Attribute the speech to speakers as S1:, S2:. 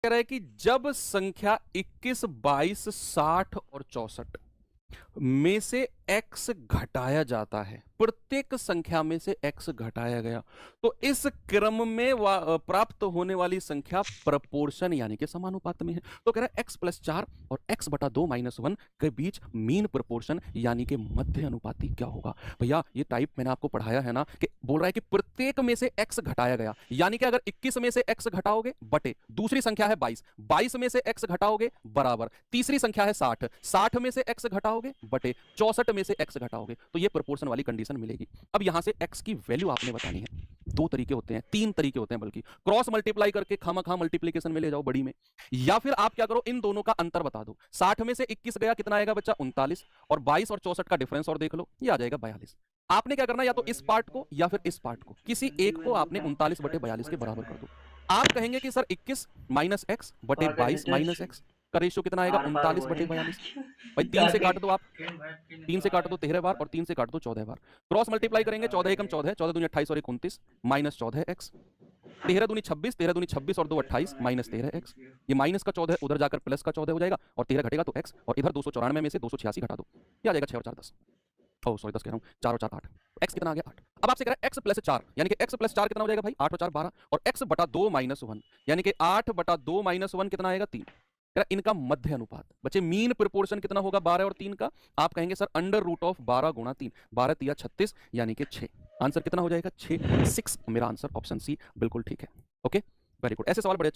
S1: कह रहा है कि जब संख्या 21, 22, 60 और 64 में से x घटाया जाता है, प्रत्येक संख्या में से x घटाया गया, तो इस क्रम में प्राप्त होने वाली संख्या प्रपोर्शन यानी कि समानुपात में है। तो कह रहा है x प्लस 4 और x बटा 2 माइनस 1 के बीच मीन प्रपोर्शन यानी कि मध्य अनुपाती क्या होगा। भैया ये टाइप मैंने आपको पढ़ाया है ना, कि बोल रहा है कि प्रत्येक में से x घटाया गया, यानी कि अगर 21 में से x घटाओगे बटे दूसरी संख्या है 22, 22 में से x घटाओगे बराबर तीसरी संख्या है 60, 60 में से x घटाओगे बटे 64 में से x घटाओगे, तो ये प्रोपोर्शन वाली कंडीशन मिलेगी। अब यहां से x की वैल्यू आपने बतानी है। दो तरीके होते हैं, तीन तरीके होते हैं बल्कि, क्रॉस मल्टीप्लाई करके खामखा मल्टीप्लिकेशन में ले जाओ बड़ी में, या फिर आप क्या करो, इन दोनों का अंतर बता दो। 60 में से 21 गया, कितना आएगा बच्चा 39, और 22 और 64 का डिफरेंस और देख लो, ये आ जाएगा 42। आपने क्या करना, या तो इस पार्ट को या फिर इस पार्ट को, किसी एक को आपने 39 बटे 42 के बराबर कर दो। आप कहेंगे कि सर 21 माइनस एक्स बटे 22 माइनस एक्स का रेशियो कितना आएगा 39 बटे 42। भाई 3 से काट दो आप, 3 से काट दो 13 बार और 3 से काट दो 14 बार। क्रॉस मल्टीप्लाई करेंगे, 14 एकम 14, 14 दूनी 28 और 29 माइनस 14x, 13 दूनी 26, 13 दूनी 26 और 2 28 माइनस 13x। ये माइनस का 14 उधर जाकर प्लस का 14 हो जाएगा, और 13 घटेगा तो x, और इधर 294 में से 286 घटा दो, ये आ जाएगा 6 और 4 10। ओ सॉरी 10 कह रहा हूँ, 4 और 4 8, x कितना आ गया 8। अब आपसे कह रहा है x प्लस 4, यानी कि x प्लस 4 कितना हो जाएगा भाई 8 और 4 12, और x बटा 2 माइनस 1, यानी कि 8 बटा 2 माइनस 1 कितना आएगा 3। इनका मध्य अनुपात बच्चे मीन प्रोपोर्शन कितना होगा 12 और 3 का। आप कहेंगे सर अंडर रूट ऑफ 12 गुणा 3, 12 तिया 36 यानी कि 6। आंसर कितना हो जाएगा 6, 6। मेरा आंसर ऑप्शन सी बिल्कुल ठीक है। Okay very good. ऐसे सवाल बड़े